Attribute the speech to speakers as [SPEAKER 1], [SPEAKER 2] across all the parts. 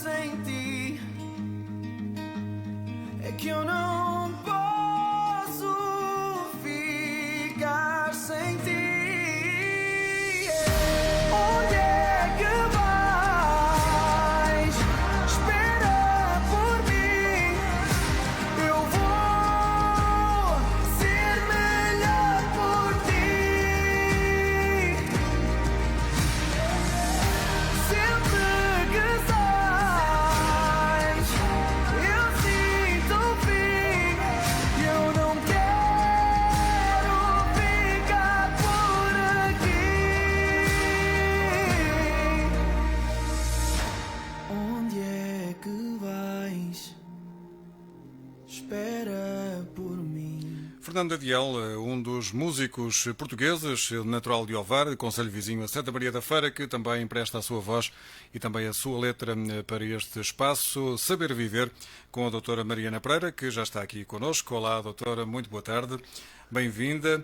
[SPEAKER 1] sem ti. É que eu não posso ficar sem ti. Onde é que vais? Espera por mim. Eu vou ser melhor por ti. Sempre que sais, eu sinto o fim. Eu não quero ficar por aqui. Onde é que vais? Espera por mim.
[SPEAKER 2] Fernando Adiel, um dos músicos portugueses, natural de Ovar, concelho vizinho a Santa Maria da Feira, que também empresta a sua voz e também a sua letra para este espaço Saber Viver, com a doutora Mariana Pereira, que já está aqui connosco. Olá, doutora, muito boa tarde. Bem-vinda,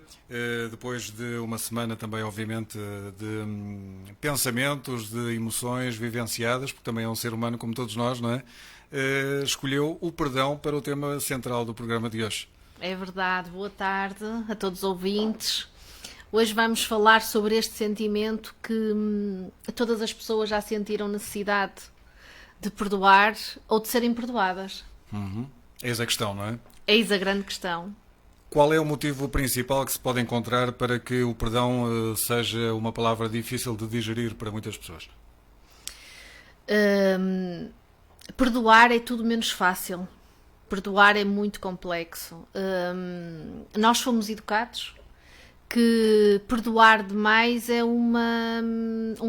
[SPEAKER 2] depois de uma semana também, obviamente, de pensamentos, de emoções vivenciadas, porque também é um ser humano como todos nós, não é? Escolheu o perdão para o tema central do programa de hoje.
[SPEAKER 3] É verdade, boa tarde a todos os ouvintes. Hoje vamos falar sobre este sentimento que todas as pessoas já sentiram necessidade de perdoar ou de serem perdoadas.
[SPEAKER 2] Eis a questão, não é?
[SPEAKER 3] Eis a grande questão.
[SPEAKER 2] Qual é o motivo principal que se pode encontrar para que o perdão seja uma palavra difícil de digerir para muitas pessoas?
[SPEAKER 3] Perdoar é tudo menos fácil. Perdoar é muito complexo. Nós fomos educados que perdoar demais é um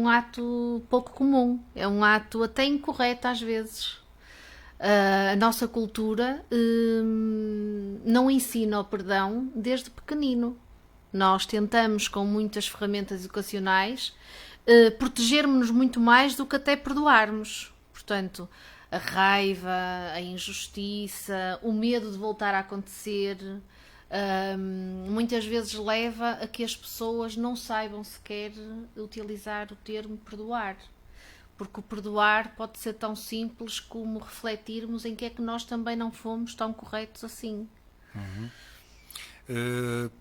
[SPEAKER 3] ato pouco comum, é um ato até incorreto às vezes. A nossa cultura não ensina o perdão desde pequenino. Nós tentamos, com muitas ferramentas educacionais, protegermos-nos muito mais do que até perdoarmos. Portanto, a raiva, a injustiça, o medo de voltar a acontecer, muitas vezes leva a que as pessoas não saibam sequer utilizar o termo perdoar. Porque o perdoar pode ser tão simples como refletirmos em que é que nós também não fomos tão corretos assim.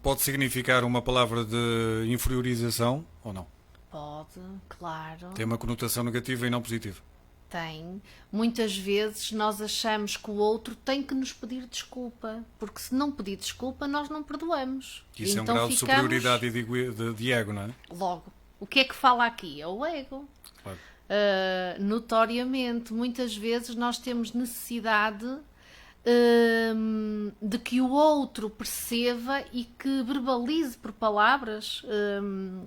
[SPEAKER 2] Pode significar uma palavra de inferiorização ou não?
[SPEAKER 3] Pode, claro.
[SPEAKER 2] Tem uma conotação negativa e não positiva.
[SPEAKER 3] Tem. Muitas vezes nós achamos que o outro tem que nos pedir desculpa, porque se não pedir desculpa nós não perdoamos.
[SPEAKER 2] Isso
[SPEAKER 3] então
[SPEAKER 2] é um grau de superioridade e de ego, não é?
[SPEAKER 3] Logo, o que é que fala aqui? É o ego.
[SPEAKER 2] Claro.
[SPEAKER 3] Notoriamente, muitas vezes nós temos necessidade de que o outro perceba e que verbalize por palavras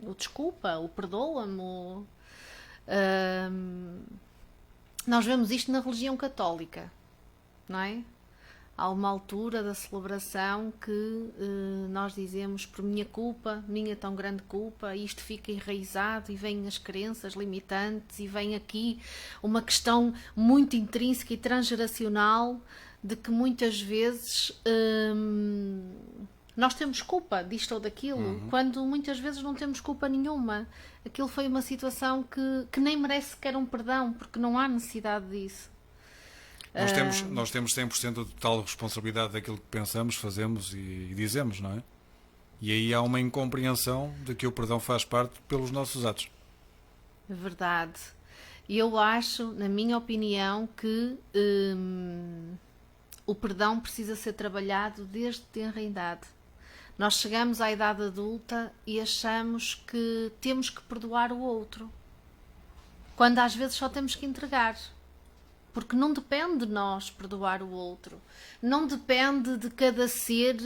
[SPEAKER 3] o desculpa, o perdoa-me, nós vemos isto na religião católica, não é? Há uma altura da celebração que nós dizemos por minha culpa, minha tão grande culpa, isto fica enraizado e vêm as crenças limitantes e vem aqui uma questão muito intrínseca e transgeracional de que muitas vezes nós temos culpa disto ou daquilo, quando muitas vezes não temos culpa nenhuma. Aquilo foi uma situação que nem merece sequer um perdão, porque não há necessidade disso.
[SPEAKER 2] Nós temos 100% de total responsabilidade daquilo que pensamos, fazemos e dizemos, não é? E aí há uma incompreensão de que o perdão faz parte pelos nossos atos.
[SPEAKER 3] É verdade. E eu acho, na minha opinião, que o perdão precisa ser trabalhado desde tenra idade. Nós chegamos à idade adulta e achamos que temos que perdoar o outro, quando às vezes só temos que entregar. Porque não depende de nós perdoar o outro. Não depende de cada ser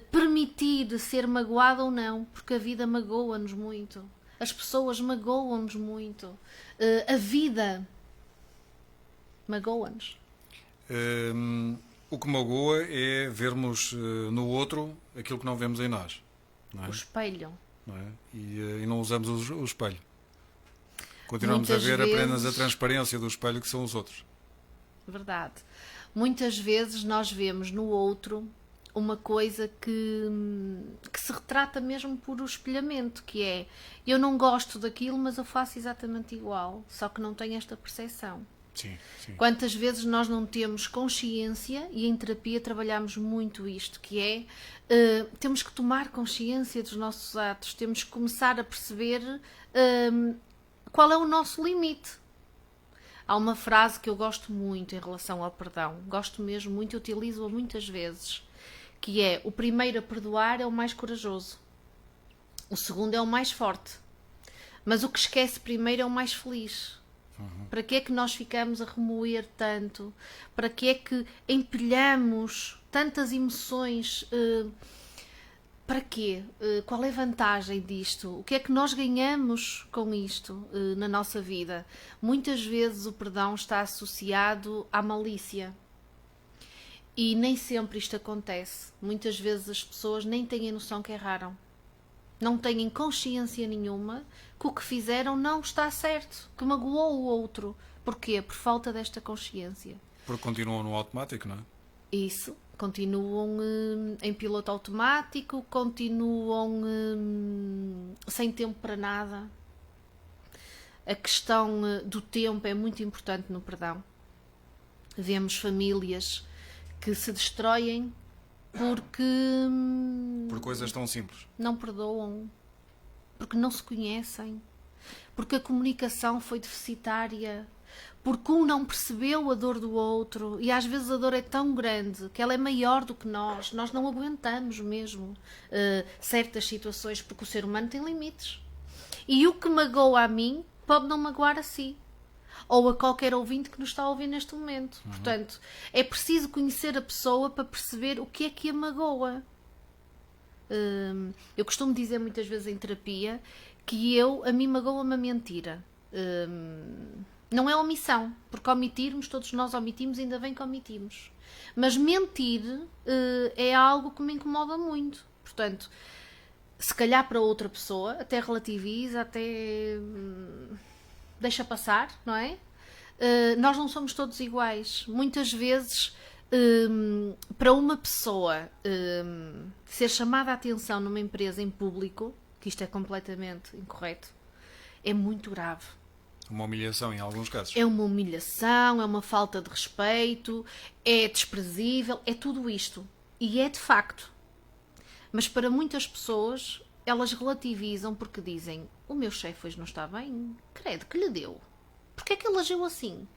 [SPEAKER 3] permitir ser magoado ou não, porque a vida magoa-nos muito. As pessoas magoam-nos muito. A vida magoa-nos.
[SPEAKER 2] O que magoa é vermos no outro aquilo que não vemos em nós. Não é?
[SPEAKER 3] O espelho.
[SPEAKER 2] Não é? E não usamos o espelho. Continuamos
[SPEAKER 3] Muitas
[SPEAKER 2] a ver apenas a
[SPEAKER 3] vezes...
[SPEAKER 2] transparência do espelho que são os outros.
[SPEAKER 3] Verdade. Muitas vezes nós vemos no outro uma coisa que se retrata mesmo por o espelhamento, que é, eu não gosto daquilo, mas eu faço exatamente igual, só que não tenho esta percepção.
[SPEAKER 2] Sim, sim.
[SPEAKER 3] Quantas vezes nós não temos consciência, e em terapia trabalhamos muito isto, que é, temos que tomar consciência dos nossos atos, temos que começar a perceber qual é o nosso limite. Há uma frase que eu gosto muito em relação ao perdão, gosto mesmo muito, utilizo-a muitas vezes, que é: o primeiro a perdoar é o mais corajoso, o segundo é o mais forte, mas o que esquece primeiro é o mais feliz. Para que é que nós ficamos a remoer tanto? Para que é que empilhamos tantas emoções? Para quê? Qual é a vantagem disto? O que é que nós ganhamos com isto na nossa vida? Muitas vezes o perdão está associado à malícia. E nem sempre isto acontece. Muitas vezes as pessoas nem têm a noção que erraram. Não têm consciência nenhuma que o que fizeram não está certo, que magoou o outro. Porquê? Por falta desta consciência.
[SPEAKER 2] Porque continuam no automático, não é?
[SPEAKER 3] Isso. Continuam em piloto automático, continuam sem tempo para nada. A questão do tempo é muito importante no perdão. Vemos famílias que se destroem porque
[SPEAKER 2] Por coisas tão simples.
[SPEAKER 3] não perdoam, porque não se conhecem, porque a comunicação foi deficitária, porque um não percebeu a dor do outro, e às vezes a dor é tão grande que ela é maior do que nós não aguentamos mesmo certas situações, porque o ser humano tem limites. E o que magoa a mim pode não magoar a si, ou a qualquer ouvinte que nos está a ouvir neste momento. Portanto, é preciso conhecer a pessoa para perceber o que é que a magoa. Eu costumo dizer muitas vezes em terapia que a mim magoa-me a mentira. Não é omissão, porque omitirmos, todos nós omitimos, ainda bem que omitimos. Mas mentir é algo que me incomoda muito. Portanto, se calhar para outra pessoa, até relativiza, até deixa passar, não é? Nós não somos todos iguais. Muitas vezes, para uma pessoa ser chamada a atenção numa empresa em público, que isto é completamente incorreto, é muito grave.
[SPEAKER 2] Uma humilhação em alguns casos.
[SPEAKER 3] É uma humilhação, é uma falta de respeito, é desprezível, é tudo isto. E é de facto. Mas para muitas pessoas, elas relativizam porque dizem: o meu chefe hoje não está bem, credo, que lhe deu? Porquê é que ele agiu assim?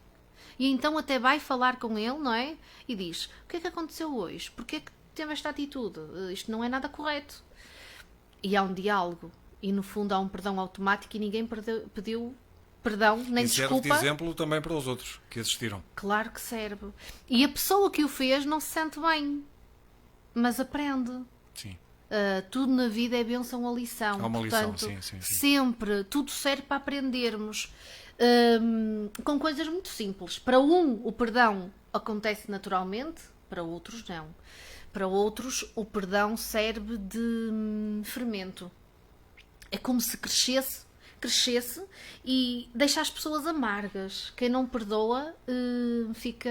[SPEAKER 3] E então até vai falar com ele, não é? E diz: o que é que aconteceu hoje? Porquê é que teve esta atitude? Isto não é nada correto. E há um diálogo. E no fundo há um perdão automático e ninguém pediu perdão, nem
[SPEAKER 2] e serve
[SPEAKER 3] desculpa.
[SPEAKER 2] de exemplo também para os outros que assistiram.
[SPEAKER 3] Claro que serve. E a pessoa que o fez não se sente bem, mas aprende.
[SPEAKER 2] Sim.
[SPEAKER 3] Tudo na vida é bênção ou lição.
[SPEAKER 2] Há uma
[SPEAKER 3] Portanto,
[SPEAKER 2] lição, sim.
[SPEAKER 3] sempre, tudo serve para aprendermos. Com coisas muito simples. Para o perdão acontece naturalmente, para outros não. Para outros, o perdão serve de fermento. É como se crescesse e deixa as pessoas amargas. Quem não perdoa fica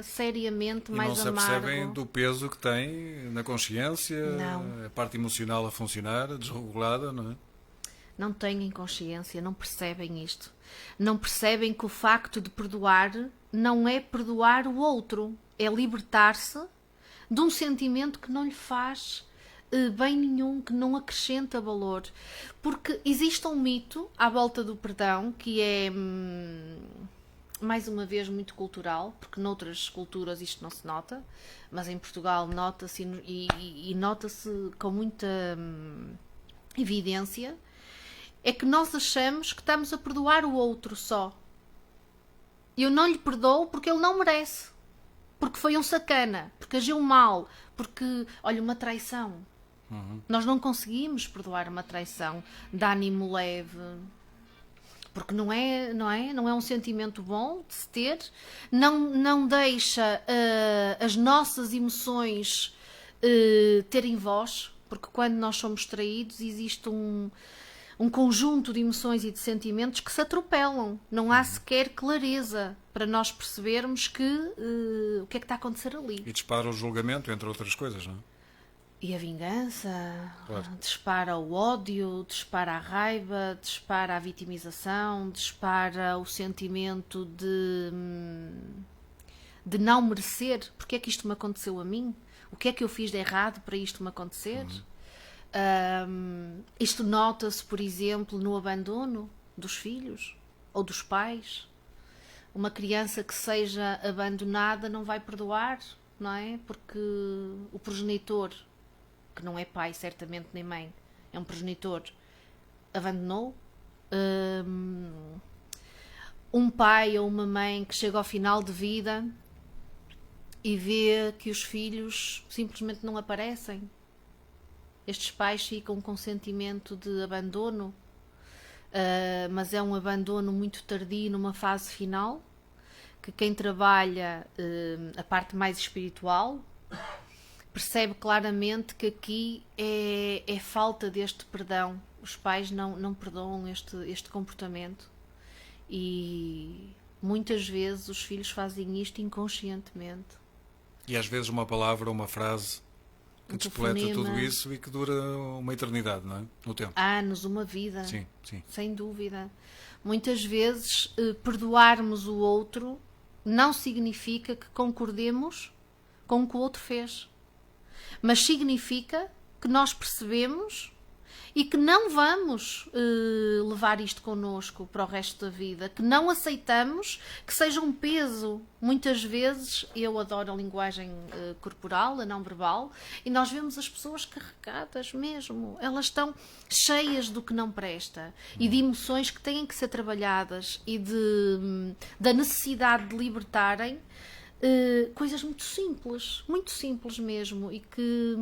[SPEAKER 3] seriamente
[SPEAKER 2] E
[SPEAKER 3] mais
[SPEAKER 2] não se
[SPEAKER 3] amargo.
[SPEAKER 2] apercebem do peso que tem na consciência,
[SPEAKER 3] Não.
[SPEAKER 2] a parte emocional a funcionar, desregulada, não é?
[SPEAKER 3] Não têm consciência, não percebem isto. Não percebem que o facto de perdoar não é perdoar o outro, é libertar-se de um sentimento que não lhe faz bem nenhum, que não acrescenta valor. Porque existe um mito à volta do perdão que é, mais uma vez, muito cultural, porque noutras culturas isto não se nota, mas em Portugal nota-se e nota-se com muita evidência. É que nós achamos que estamos a perdoar o outro só. Eu não lhe perdoo porque ele não merece. Porque foi um sacana. Porque agiu mal. Porque, olha, uma traição. Nós não conseguimos perdoar uma traição de ânimo leve. Porque não é um sentimento bom de se ter. Não deixa as nossas emoções terem voz. Porque quando nós somos traídos existe um conjunto de emoções e de sentimentos que se atropelam. Não há sequer clareza para nós percebermos o que é que está a acontecer ali.
[SPEAKER 2] E dispara o julgamento, entre outras coisas, não é?
[SPEAKER 3] E a vingança
[SPEAKER 2] Claro.
[SPEAKER 3] dispara o ódio, dispara a raiva, dispara a vitimização, dispara o sentimento de não merecer. Porque é que isto me aconteceu a mim? O que é que eu fiz de errado para isto me acontecer? Isto nota-se, por exemplo, no abandono dos filhos ou dos pais. Uma criança que seja abandonada não vai perdoar, não é? Porque o progenitor, que não é pai, certamente, nem mãe, é um progenitor, abandonou. Um pai ou uma mãe que chega ao final de vida e vê que os filhos simplesmente não aparecem. Estes pais ficam com sentimento de abandono, mas é um abandono muito tardio, numa fase final, que quem trabalha a parte mais espiritual percebe claramente que aqui é falta deste perdão. Os pais não perdoam este comportamento e muitas vezes os filhos fazem isto inconscientemente.
[SPEAKER 2] E às vezes uma palavra, uma frase que despleta tudo isso e que dura uma eternidade, não é? No tempo.
[SPEAKER 3] Anos, uma vida.
[SPEAKER 2] Sim, sim.
[SPEAKER 3] Sem dúvida. Muitas vezes perdoarmos o outro não significa que concordemos com o que o outro fez, mas significa que nós percebemos e que não vamos levar isto connosco para o resto da vida, que não aceitamos que seja um peso. Muitas vezes, eu adoro a linguagem corporal, a não verbal, e nós vemos as pessoas carregadas mesmo. Elas estão cheias do que não presta e de emoções que têm que ser trabalhadas e da necessidade de libertarem coisas muito simples mesmo, e que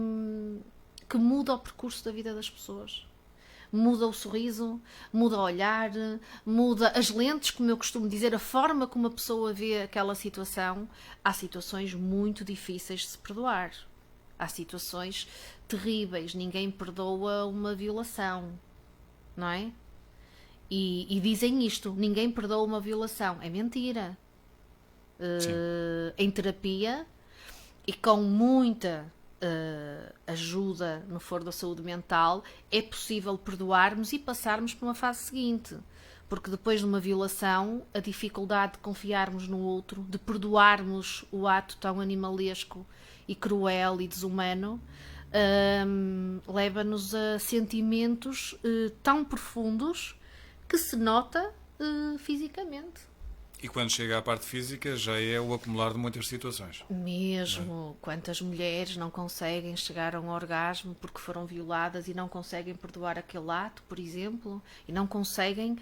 [SPEAKER 3] muda o percurso da vida das pessoas. Muda o sorriso, muda o olhar, muda as lentes, como eu costumo dizer, a forma como a pessoa vê aquela situação. Há situações muito difíceis de se perdoar. Há situações terríveis. Ninguém perdoa uma violação, não é? E dizem isto, ninguém perdoa uma violação. É mentira. Em terapia e com muita ajuda no foro da saúde mental, é possível perdoarmos e passarmos para uma fase seguinte, porque depois de uma violação, a dificuldade de confiarmos no outro, de perdoarmos o ato tão animalesco e cruel e desumano, leva-nos a sentimentos tão profundos que se nota fisicamente.
[SPEAKER 2] E quando chega à parte física já é o acumular de muitas situações.
[SPEAKER 3] Mesmo, quantas mulheres não conseguem chegar a um orgasmo porque foram violadas e não conseguem perdoar aquele ato, por exemplo, e não conseguem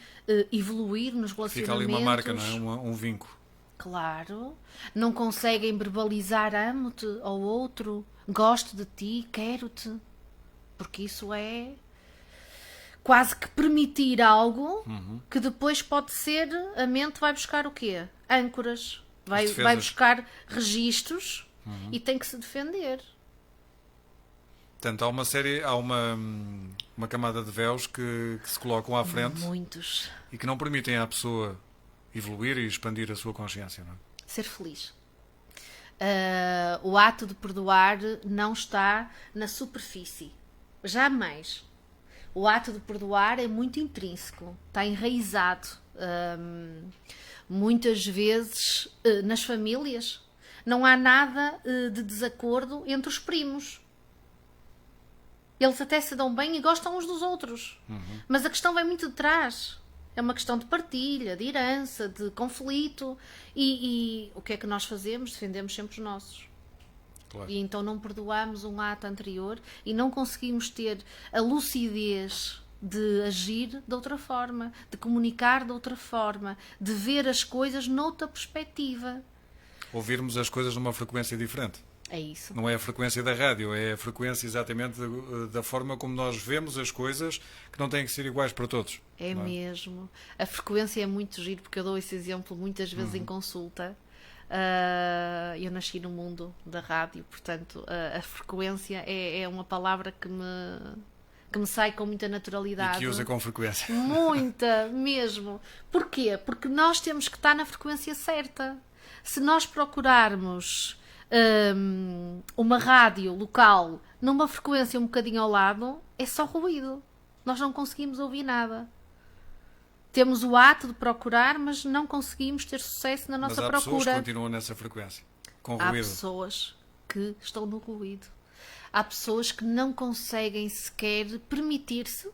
[SPEAKER 3] evoluir nos relacionamentos.
[SPEAKER 2] Fica ali uma marca, não é? Um vínculo.
[SPEAKER 3] Claro. Não conseguem verbalizar amo-te ao outro, gosto de ti, quero-te. Porque isso é quase que permitir algo que depois pode ser, a mente vai buscar o quê? Âncoras, vai buscar registros e tem que se defender.
[SPEAKER 2] Portanto, há uma camada de véus que se colocam à frente.
[SPEAKER 3] Muitos.
[SPEAKER 2] E que não permitem à pessoa evoluir e expandir a sua consciência, não é?
[SPEAKER 3] Ser feliz. O ato de perdoar não está na superfície. Jamais. O ato de perdoar é muito intrínseco, está enraizado. Muitas vezes nas famílias não há nada de desacordo entre os primos. Eles até se dão bem e gostam uns dos outros. Mas a questão vem muito de trás. É uma questão de partilha, de herança, de conflito. E o que é que nós fazemos? Defendemos sempre os nossos.
[SPEAKER 2] Claro.
[SPEAKER 3] E então não perdoamos um ato anterior e não conseguimos ter a lucidez de agir de outra forma, de comunicar de outra forma, de ver as coisas noutra perspectiva.
[SPEAKER 2] Ouvirmos as coisas numa frequência diferente.
[SPEAKER 3] É isso.
[SPEAKER 2] Não é a frequência da rádio, é a frequência exatamente da forma como nós vemos as coisas, que não têm que ser iguais para todos.
[SPEAKER 3] É mesmo. A frequência é muito giro, porque eu dou esse exemplo muitas vezes em consulta. Eu nasci no mundo da rádio, portanto a frequência é uma palavra que me sai com muita naturalidade.
[SPEAKER 2] E que usa com frequência.
[SPEAKER 3] Muita, mesmo. Porquê? Porque nós temos que estar na frequência certa. Se nós procurarmos uma rádio local numa frequência um bocadinho ao lado, é só ruído. Nós não conseguimos ouvir nada. Temos o ato de procurar, mas não conseguimos ter sucesso na nossa
[SPEAKER 2] Mas há
[SPEAKER 3] procura.
[SPEAKER 2] pessoas que continuam nessa frequência, com
[SPEAKER 3] Há
[SPEAKER 2] ruído.
[SPEAKER 3] pessoas que estão no ruído. Há pessoas que não conseguem sequer permitir-se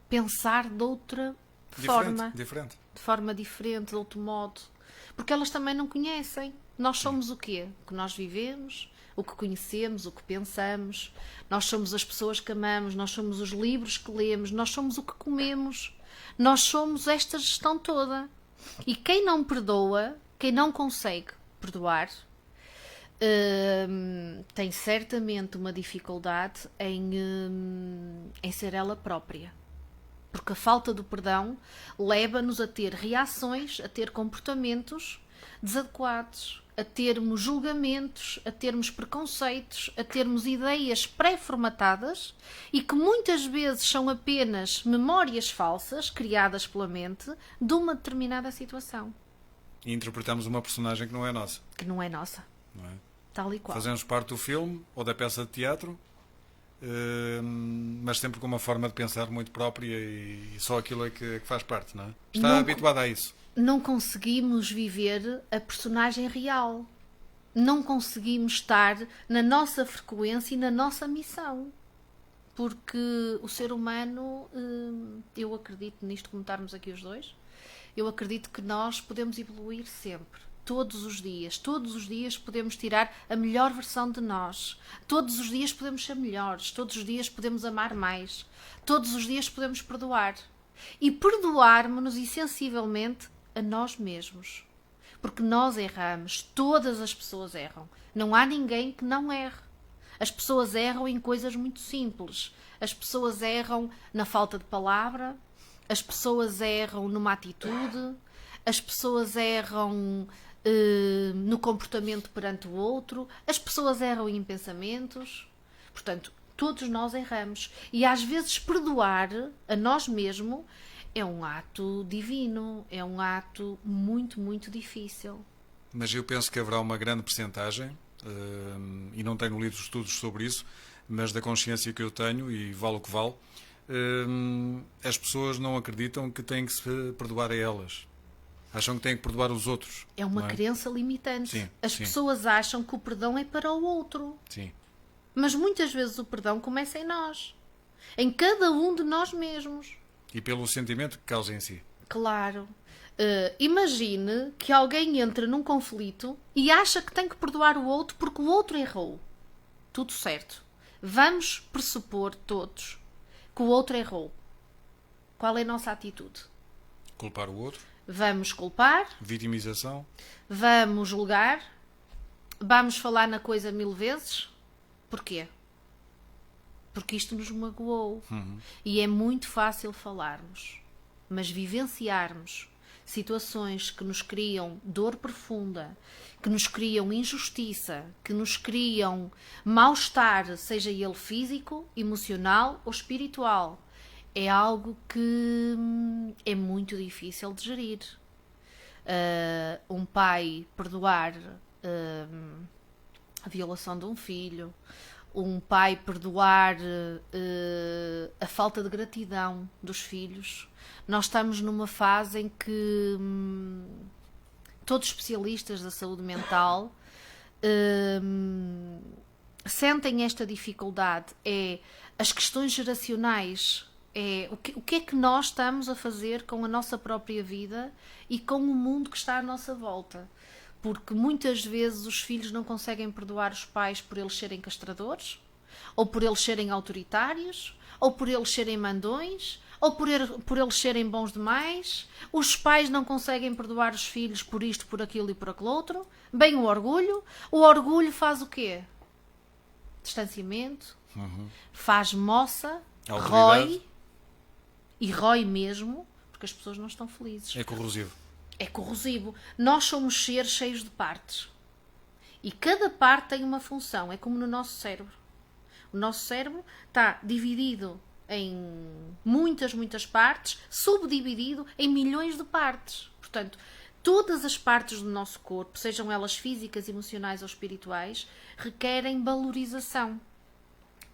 [SPEAKER 3] pensar de outra forma.
[SPEAKER 2] Diferente.
[SPEAKER 3] De forma diferente, de outro modo. Porque elas também não conhecem. Nós somos o quê? O que nós vivemos, o que conhecemos, o que pensamos. Nós somos as pessoas que amamos, nós somos os livros que lemos, nós somos o que comemos. Nós somos esta gestão toda. E quem não perdoa, quem não consegue perdoar, tem certamente uma dificuldade em ser ela própria. Porque a falta do perdão leva-nos a ter reações, a ter comportamentos desadequados, a termos julgamentos, a termos preconceitos, a termos ideias pré-formatadas e que muitas vezes são apenas memórias falsas criadas pela mente de uma determinada situação.
[SPEAKER 2] E interpretamos uma personagem que não é nossa.
[SPEAKER 3] Que não é nossa.
[SPEAKER 2] Não é?
[SPEAKER 3] Tal e qual.
[SPEAKER 2] Fazemos parte do filme ou da peça de teatro, mas sempre com uma forma de pensar muito própria e só aquilo é que faz parte, não é? Está
[SPEAKER 3] Não-
[SPEAKER 2] habituada a isso.
[SPEAKER 3] Não conseguimos viver a personagem real. Não conseguimos estar na nossa frequência e na nossa missão. Porque o ser humano, eu acredito nisto, como estarmos aqui os dois, eu acredito que nós podemos evoluir sempre. Todos os dias podemos tirar a melhor versão de nós. Todos os dias podemos ser melhores. Todos os dias podemos amar mais. Todos os dias podemos perdoar. E perdoarmos-nos essencialmente a nós mesmos. Porque nós erramos. Todas as pessoas erram. Não há ninguém que não erre. As pessoas erram em coisas muito simples. As pessoas erram na falta de palavra. As pessoas erram numa atitude. As pessoas erram no comportamento perante o outro. As pessoas erram em pensamentos. Portanto, todos nós erramos. E às vezes perdoar a nós mesmos é um ato divino. É um ato muito, muito difícil.
[SPEAKER 2] Mas eu penso que haverá uma grande percentagem, e não tenho lido estudos sobre isso, mas da consciência que eu tenho, e vale o que vale, as pessoas não acreditam que têm que se perdoar a elas. Acham que têm que perdoar os outros.
[SPEAKER 3] É uma
[SPEAKER 2] não é?
[SPEAKER 3] crença limitante.
[SPEAKER 2] Sim,
[SPEAKER 3] As
[SPEAKER 2] sim.
[SPEAKER 3] pessoas acham que o perdão é para o outro.
[SPEAKER 2] Sim.
[SPEAKER 3] Mas muitas vezes o perdão começa em nós. Em cada um de nós mesmos.
[SPEAKER 2] E pelo sentimento que causa em si.
[SPEAKER 3] Claro. Imagine que alguém entra num conflito e acha que tem que perdoar o outro porque o outro errou. Tudo certo. Vamos pressupor todos que o outro errou. Qual é a nossa atitude?
[SPEAKER 2] Culpar o outro,
[SPEAKER 3] Vamos culpar,
[SPEAKER 2] vitimização,
[SPEAKER 3] vamos julgar, vamos falar na coisa 1000 vezes. Porquê? Porque isto nos magoou. E é muito fácil falarmos, mas vivenciarmos situações que nos criam dor profunda, que nos criam injustiça, que nos criam mal-estar, seja ele físico, emocional ou espiritual, é algo que é muito difícil de gerir. Um pai perdoar a violação de um filho, um pai perdoar a falta de gratidão dos filhos. Nós estamos numa fase em que todos os especialistas da saúde mental sentem esta dificuldade. É as questões geracionais. É o que é que nós estamos a fazer com a nossa própria vida e com o mundo que está à nossa volta. Porque muitas vezes os filhos não conseguem perdoar os pais por eles serem castradores, ou por eles serem autoritários, ou por eles serem mandões, ou por eles serem bons demais. Os pais não conseguem perdoar os filhos por isto, por aquilo e por aquele outro. Bem, o orgulho faz o quê? Distanciamento, faz moça, rói, e rói mesmo, porque as pessoas não estão felizes.
[SPEAKER 2] é corrosivo.
[SPEAKER 3] É corrosivo. Nós somos seres cheios de partes. E cada parte tem uma função. É como no nosso cérebro. O nosso cérebro está dividido em muitas, muitas partes, subdividido em milhões de partes. Portanto, Todas as partes do nosso corpo, sejam elas físicas, emocionais ou espirituais, requerem valorização.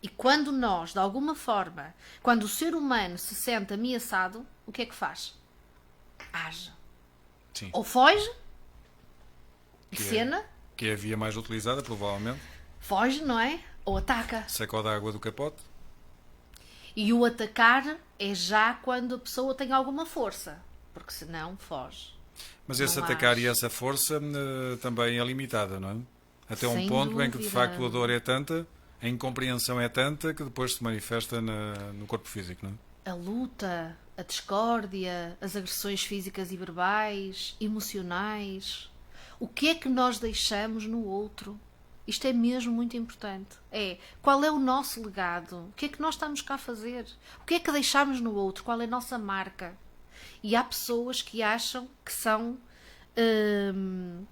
[SPEAKER 3] E quando nós, de alguma forma, quando o ser humano se sente ameaçado, o que é que faz? Age.
[SPEAKER 2] Sim.
[SPEAKER 3] Ou foge,
[SPEAKER 2] Que é-
[SPEAKER 3] cena,
[SPEAKER 2] Que é a via mais utilizada, provavelmente.
[SPEAKER 3] foge, não é? Ou ataca.
[SPEAKER 2] Sacode a água do capote.
[SPEAKER 3] E o atacar é já quando a pessoa tem alguma força, porque senão foge.
[SPEAKER 2] Mas esse
[SPEAKER 3] Não
[SPEAKER 2] atacar
[SPEAKER 3] age.
[SPEAKER 2] e essa força também é limitada, não é? Até um
[SPEAKER 3] Sem
[SPEAKER 2] ponto em que, de
[SPEAKER 3] dúvida.
[SPEAKER 2] facto, a dor é tanta, a incompreensão é tanta, que depois se manifesta no corpo físico, não é?
[SPEAKER 3] A luta, a discórdia, as agressões físicas e verbais, emocionais. O que é que nós deixamos no outro? Isto é mesmo muito importante. Qual é o nosso legado? O que é que nós estamos cá a fazer? O que é que deixamos no outro? Qual é a nossa marca? E há pessoas que acham que são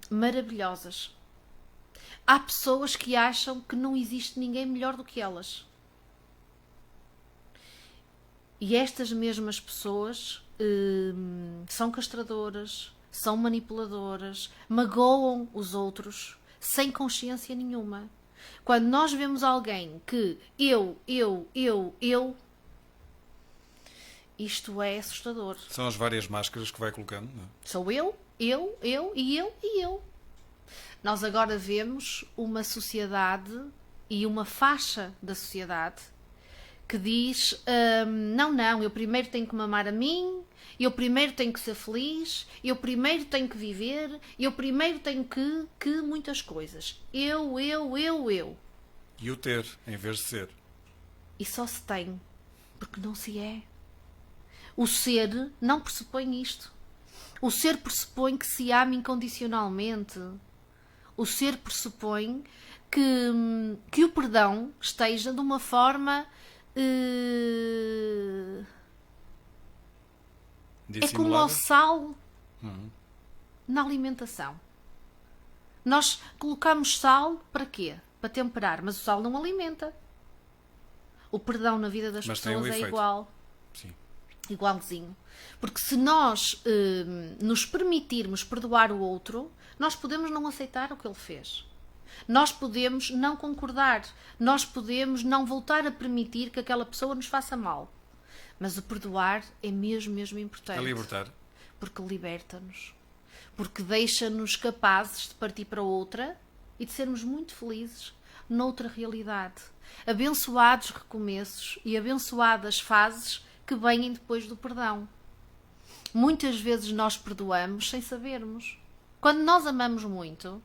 [SPEAKER 3] maravilhosas. Há pessoas que acham que não existe ninguém melhor do que elas. E estas mesmas pessoas são castradoras, são manipuladoras, magoam os outros sem consciência nenhuma. Quando nós vemos alguém que eu, isto é assustador.
[SPEAKER 2] São as várias máscaras que vai colocando, não é?
[SPEAKER 3] Sou eu e eu. Nós agora vemos uma sociedade e uma faixa da sociedade que diz não, eu primeiro tenho que me amar a mim, eu primeiro tenho que ser feliz, eu primeiro tenho que viver, eu primeiro tenho que muitas coisas. Eu.
[SPEAKER 2] E o ter, em vez de ser.
[SPEAKER 3] E só se tem, porque não se é. O ser não pressupõe isto. O ser pressupõe que se ame incondicionalmente. O ser pressupõe que o perdão esteja de uma forma... é como o
[SPEAKER 2] Dissimulada.
[SPEAKER 3] sal na alimentação. Nós colocamos sal para quê? Para temperar, mas o sal não alimenta. O perdão na vida das
[SPEAKER 2] Mas tem um
[SPEAKER 3] pessoas é
[SPEAKER 2] efeito.
[SPEAKER 3] igual.
[SPEAKER 2] Sim.
[SPEAKER 3] Igualzinho. Porque se nós nos permitirmos perdoar o outro, nós podemos não aceitar o que ele fez. Nós podemos não concordar. Nós podemos não voltar a permitir que aquela pessoa nos faça mal. Mas o perdoar é mesmo importante.
[SPEAKER 2] A libertar.
[SPEAKER 3] Porque liberta-nos. Porque deixa-nos capazes de partir para outra e de sermos muito felizes noutra realidade. Abençoados recomeços e abençoadas fases que vêm depois do perdão. Muitas vezes nós perdoamos sem sabermos. Quando nós amamos muito,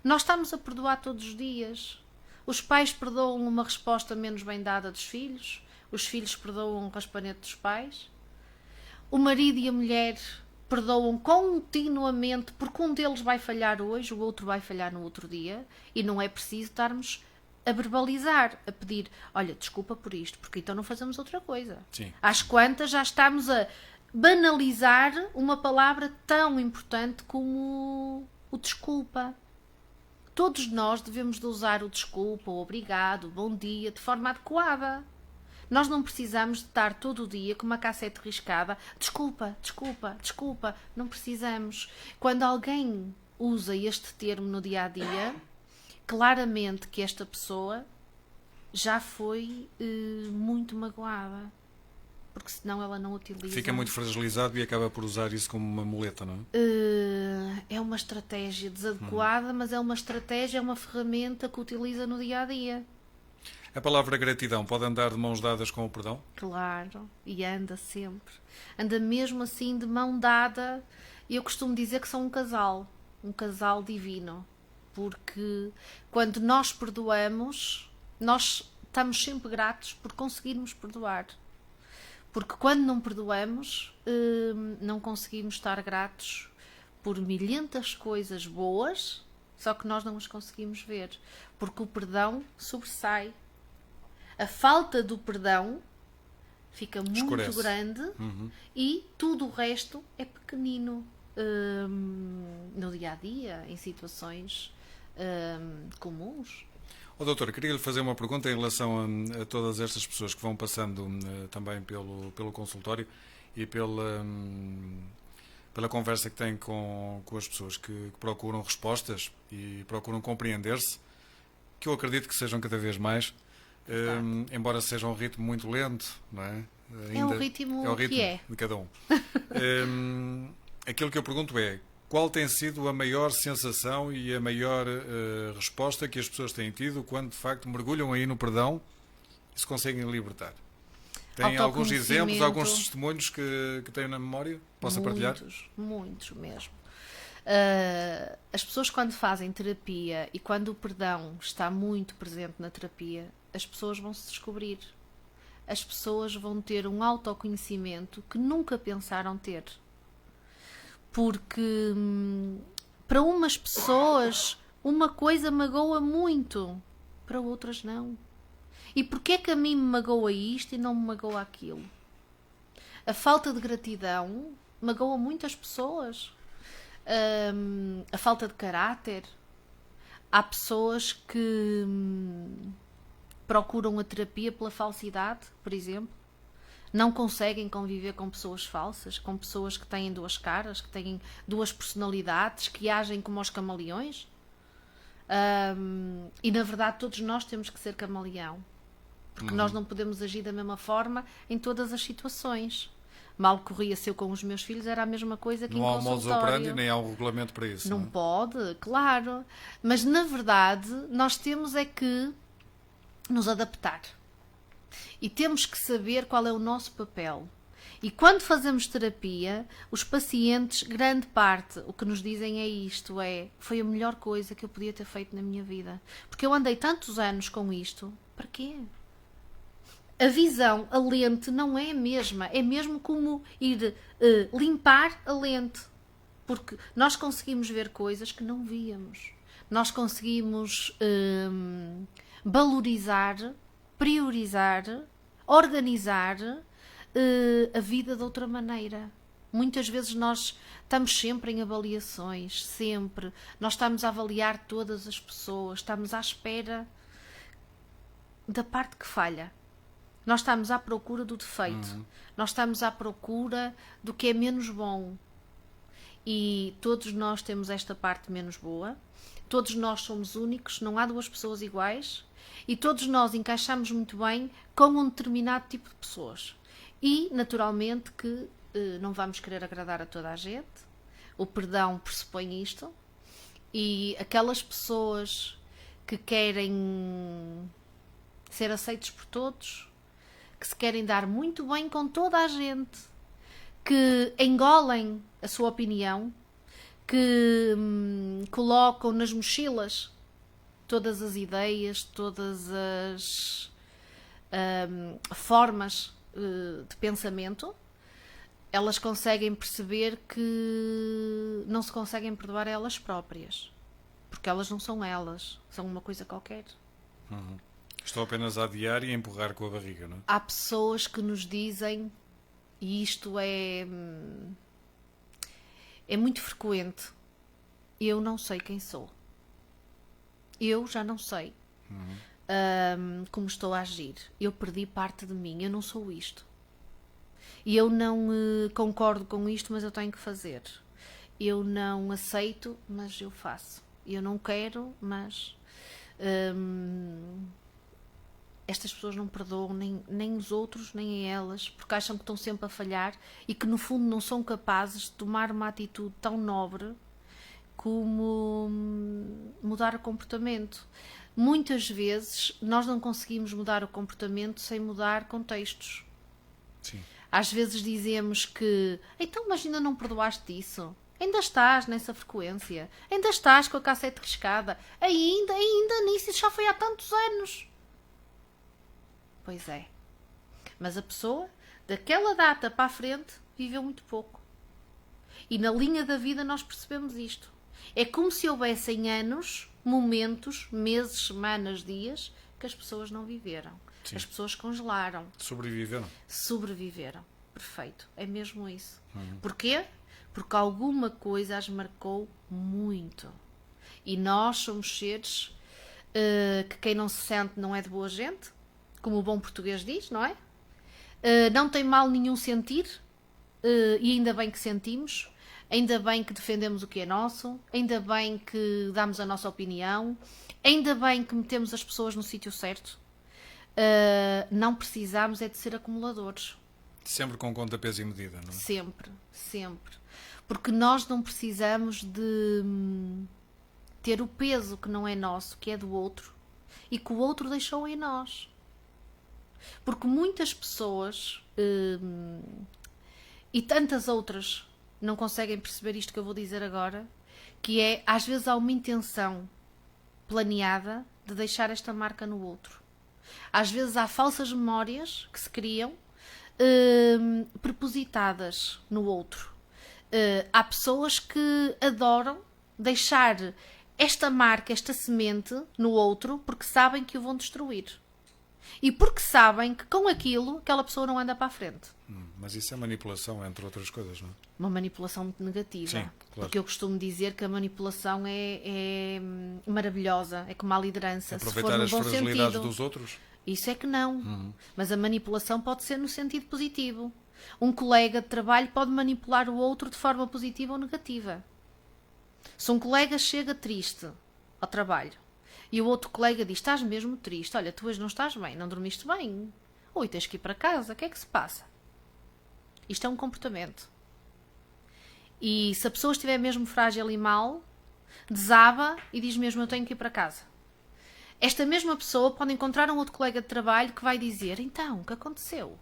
[SPEAKER 3] nós estamos a perdoar todos os dias. Os pais perdoam uma resposta menos bem dada dos filhos, os filhos perdoam um raspanete dos pais, o marido e a mulher perdoam continuamente, porque um deles vai falhar hoje, o outro vai falhar no outro dia, e não é preciso estarmos a verbalizar, a pedir, olha, desculpa por isto, porque então não fazemos outra coisa.
[SPEAKER 2] Sim.
[SPEAKER 3] Às quantas já estamos a banalizar uma palavra tão importante como o desculpa. Todos nós devemos de usar o desculpa, o obrigado, o bom dia, de forma adequada. Nós não precisamos de estar todo o dia com uma cassete riscada. Desculpa. Não precisamos. Quando alguém usa este termo no dia-a-dia, claramente que esta pessoa já foi muito magoada. Porque senão ela não utiliza...
[SPEAKER 2] Fica muito fragilizado e acaba por usar isso como uma muleta, não é?
[SPEAKER 3] É uma estratégia desadequada, mas é uma estratégia, é uma ferramenta que utiliza no dia-a-dia.
[SPEAKER 2] A palavra gratidão pode andar de mãos dadas com o perdão?
[SPEAKER 3] Claro, e anda sempre. Anda mesmo assim de mão dada. Eu costumo dizer que são um casal divino. Porque quando nós perdoamos, nós estamos sempre gratos por conseguirmos perdoar. Porque quando não perdoamos, não conseguimos estar gratos por milhentas coisas boas, só que nós não as conseguimos ver. Porque o perdão sobressai. A falta do perdão fica muito
[SPEAKER 2] Escurece.
[SPEAKER 3] grande e tudo o resto é pequenino no dia-a-dia, em situações comuns.
[SPEAKER 2] Doutor, queria lhe fazer uma pergunta em relação a todas estas pessoas que vão passando também pelo consultório e pela pela conversa que tem com as pessoas que procuram respostas e procuram compreender-se, que eu acredito que sejam cada vez mais, embora seja um ritmo muito lento, não é?
[SPEAKER 3] É o ritmo que é.
[SPEAKER 2] de cada um. Aquilo que eu pergunto é: qual tem sido a maior sensação e a maior resposta que as pessoas têm tido quando de facto mergulham aí no perdão e se conseguem libertar? Tem alguns exemplos, alguns testemunhos que têm na memória? Possa partilhar?
[SPEAKER 3] Muitos mesmo. As pessoas, quando fazem terapia e quando o perdão está muito presente na terapia, as pessoas vão se descobrir. As pessoas vão ter um autoconhecimento que nunca pensaram ter. Porque para umas pessoas uma coisa magoa muito, para outras não. E porquê é que a mim me magoa isto e não me magoa aquilo? A falta de gratidão magoa muitas pessoas. A falta de caráter. Há pessoas que procuram a terapia pela falsidade, por exemplo. Não conseguem conviver com pessoas falsas, com pessoas que têm duas caras, que têm duas personalidades, que agem como os camaleões. E na verdade todos nós temos que ser camaleão. Porque nós não podemos agir da mesma forma em todas as situações. Mal corria-se eu com os meus filhos, era a mesma coisa que em consultório.
[SPEAKER 2] Não há um modus operandi, nem há um regulamento para isso.
[SPEAKER 3] Não pode, claro. Mas na verdade nós temos é que nos adaptar. E temos que saber qual é o nosso papel. E quando fazemos terapia, os pacientes, grande parte, o que nos dizem é isto, foi a melhor coisa que eu podia ter feito na minha vida. Porque eu andei tantos anos com isto, para quê? A visão, a lente, não é a mesma. É mesmo como ir limpar a lente. Porque nós conseguimos ver coisas que não víamos. Nós conseguimos valorizar, priorizar, organizar a vida de outra maneira. Muitas vezes nós estamos sempre em avaliações, sempre. Nós estamos a avaliar todas as pessoas, estamos à espera da parte que falha. Nós estamos à procura do defeito. Nós estamos à procura do que é menos bom. E todos nós temos esta parte menos boa. Todos nós somos únicos, não há duas pessoas iguais. E todos nós encaixamos muito bem com um determinado tipo de pessoas. E, naturalmente, que não vamos querer agradar a toda a gente. O perdão pressupõe isto. E aquelas pessoas que querem ser aceitos por todos, que se querem dar muito bem com toda a gente, que engolem a sua opinião, que colocam nas mochilas todas as ideias, todas as formas de pensamento, elas conseguem perceber que não se conseguem perdoar a elas próprias, porque elas não são elas, são uma coisa qualquer.
[SPEAKER 2] Estão apenas a adiar e a empurrar com a barriga, não é?
[SPEAKER 3] Há pessoas que nos dizem, e isto é muito frequente, eu não sei quem sou. Eu já não sei como estou a agir. Eu perdi parte de mim, eu não sou isto. E eu não concordo com isto, mas eu tenho que fazer. Eu não aceito, mas eu faço. Eu não quero, mas estas pessoas não perdoam nem os outros, nem a elas, porque acham que estão sempre a falhar e que no fundo não são capazes de tomar uma atitude tão nobre como mudar o comportamento. Muitas vezes nós não conseguimos mudar o comportamento sem mudar contextos.
[SPEAKER 2] Sim.
[SPEAKER 3] Às vezes dizemos que, então, mas ainda não perdoaste isso? Ainda estás nessa frequência? Ainda estás com a cassete riscada? Ainda nisso, isso já foi há tantos anos. Pois é. Mas a pessoa, daquela data para a frente, viveu muito pouco. E na linha da vida nós percebemos isto. É como se houvessem anos, momentos, meses, semanas, dias, que as pessoas não viveram. Sim. As pessoas congelaram. Sobreviveram. Perfeito. É mesmo isso. Porquê? Porque alguma coisa as marcou muito. E nós somos seres que quem não se sente não é de boa gente, como o bom português diz, não é? Não tem mal nenhum sentir, e ainda bem que sentimos. ainda bem que defendemos o que é nosso, ainda bem que damos a nossa opinião, ainda bem que metemos as pessoas no sítio certo. Não precisamos é de ser acumuladores.
[SPEAKER 2] Sempre com conta, peso e medida, não é?
[SPEAKER 3] Sempre, sempre. Porque nós não precisamos de ter o peso que não é nosso, que é do outro, e que o outro deixou em nós. Porque muitas pessoas e tantas outras não conseguem perceber isto que eu vou dizer agora, que é, às vezes há uma intenção planeada de deixar esta marca no outro. Às vezes há falsas memórias que se criam propositadas no outro. Há pessoas que adoram deixar esta marca, esta semente no outro, porque sabem que o vão destruir. E porque sabem que com aquilo aquela pessoa não anda para a frente.
[SPEAKER 2] Mas isso é manipulação, entre outras coisas, não é?
[SPEAKER 3] Uma manipulação muito negativa.
[SPEAKER 2] Sim, claro.
[SPEAKER 3] Porque eu costumo dizer que a manipulação é maravilhosa, é como a liderança.
[SPEAKER 2] Aproveitar
[SPEAKER 3] se for no
[SPEAKER 2] as
[SPEAKER 3] bom
[SPEAKER 2] fragilidades
[SPEAKER 3] sentido.
[SPEAKER 2] dos outros?
[SPEAKER 3] Isso é que não. Mas a manipulação pode ser no sentido positivo. Um colega de trabalho pode manipular o outro de forma positiva ou negativa. Se um colega chega triste ao trabalho e o outro colega diz: estás mesmo triste, olha, tu hoje não estás bem, não dormiste bem, oi, tens que ir para casa, o que é que se passa? Isto é um comportamento. E se a pessoa estiver mesmo frágil e mal, desaba e diz mesmo: eu tenho que ir para casa. Esta mesma pessoa pode encontrar um outro colega de trabalho que vai dizer: então, o que aconteceu?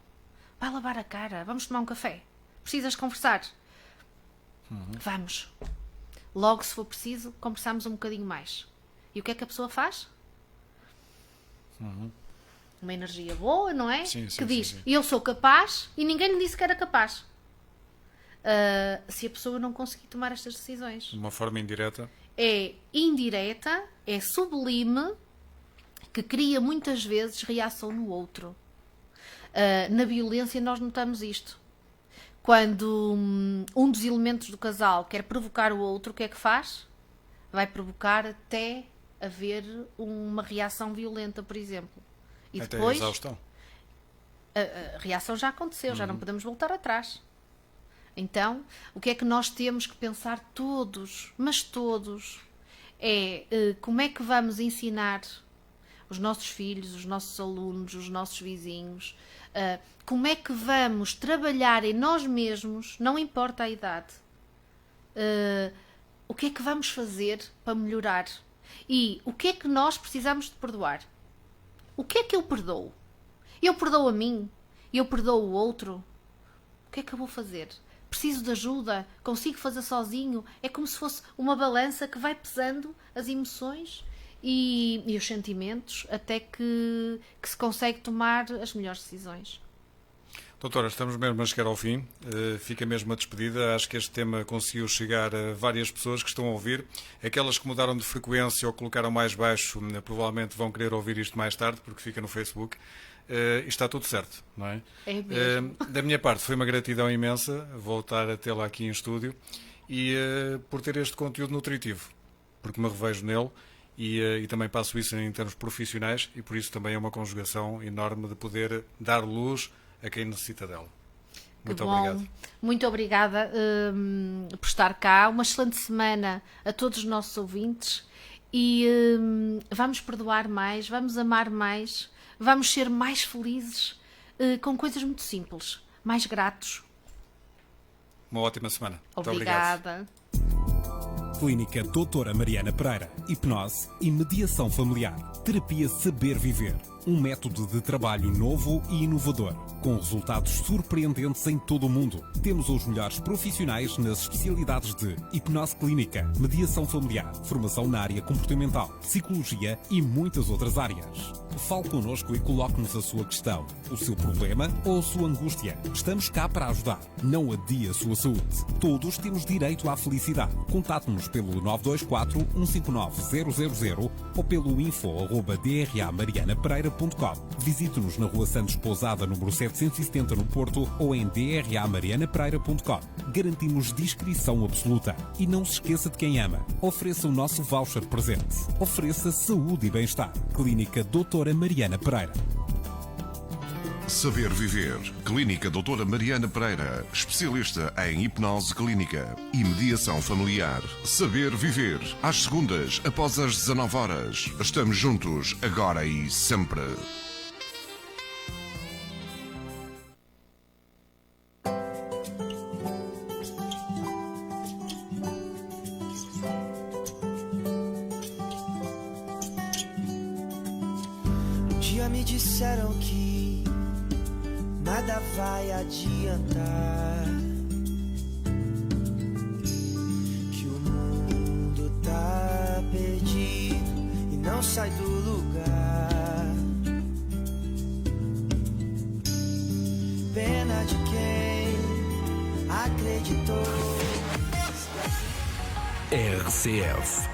[SPEAKER 3] Vai lavar a cara, vamos tomar um café. Precisas conversar? Vamos. Logo, se for preciso, conversamos um bocadinho mais. E o que é que a pessoa faz? Uma energia boa, não é?
[SPEAKER 2] Sim, sim,
[SPEAKER 3] que diz:
[SPEAKER 2] sim.
[SPEAKER 3] eu sou capaz, e ninguém lhe disse que era capaz. Se a pessoa não conseguir tomar estas decisões.
[SPEAKER 2] De uma forma indireta.
[SPEAKER 3] É indireta, é sublime, que cria muitas vezes reação no outro. Na violência nós notamos isto. Quando um dos elementos do casal quer provocar o outro, o que é que faz? Vai provocar até haver uma reação violenta, por exemplo. E
[SPEAKER 2] Até
[SPEAKER 3] depois
[SPEAKER 2] a exaustão.
[SPEAKER 3] a reação já aconteceu, já não podemos voltar atrás. Então, o que é que nós temos que pensar todos, mas todos, é como é que vamos ensinar os nossos filhos, os nossos alunos, os nossos vizinhos, como é que vamos trabalhar em nós mesmos, não importa a idade, o que é que vamos fazer para melhorar e o que é que nós precisamos de perdoar. O que é que eu perdoo? Eu perdoo a mim? Eu perdoo o outro? O que é que eu vou fazer? Preciso de ajuda? Consigo fazer sozinho? É como se fosse uma balança que vai pesando as emoções e os sentimentos até que se consegue tomar as melhores decisões.
[SPEAKER 2] Doutora, estamos mesmo a chegar ao fim. Fica mesmo a despedida. Acho que este tema conseguiu chegar a várias pessoas que estão a ouvir. Aquelas que mudaram de frequência ou colocaram mais baixo, provavelmente vão querer ouvir isto mais tarde, porque fica no Facebook. E está tudo certo, não é?
[SPEAKER 3] É mesmo.
[SPEAKER 2] Da minha parte, foi uma gratidão imensa voltar a tê-la aqui em estúdio e por ter este conteúdo nutritivo, porque me revejo nele e também passo isso em termos profissionais e por isso também é uma conjugação enorme de poder dar luz a quem necessita dela. Muito obrigado.
[SPEAKER 3] Muito obrigada por estar cá. Uma excelente semana a todos os nossos ouvintes e vamos perdoar mais, vamos amar mais, vamos ser mais felizes com coisas muito simples, mais gratos.
[SPEAKER 2] Uma ótima semana. Muito obrigado.
[SPEAKER 3] Obrigada.
[SPEAKER 4] Clínica Doutora Mariana Pereira. Hipnose e mediação familiar. Terapia Saber Viver. Um método de trabalho novo e inovador, com resultados surpreendentes em todo o mundo. Temos os melhores profissionais nas especialidades de hipnose clínica, mediação familiar, formação na área comportamental, psicologia e muitas outras áreas. Fale connosco e coloque-nos a sua questão, o seu problema ou a sua angústia. Estamos cá para ajudar. Não adie a sua saúde. Todos temos direito à felicidade. Contate-nos pelo 924 159 000 ou pelo info@dramarianapereira.com. Visite-nos na Rua Santos Pousada, número 770 no Porto ou em dramarianapereira.com. Garantimos discrição absoluta. E não se esqueça de quem ama. Ofereça o nosso voucher presente. Ofereça saúde e bem-estar. Clínica Doutora Mariana Pereira.
[SPEAKER 5] Saber Viver. Clínica Doutora Mariana Pereira, especialista em hipnose clínica e mediação familiar. Saber Viver. Às segundas, após as 19 horas. Estamos juntos, agora e sempre.
[SPEAKER 1] Um dia me disseram que nada vai adiantar, que o mundo tá perdido e não sai do lugar. Pena de quem acreditou.
[SPEAKER 6] RCF.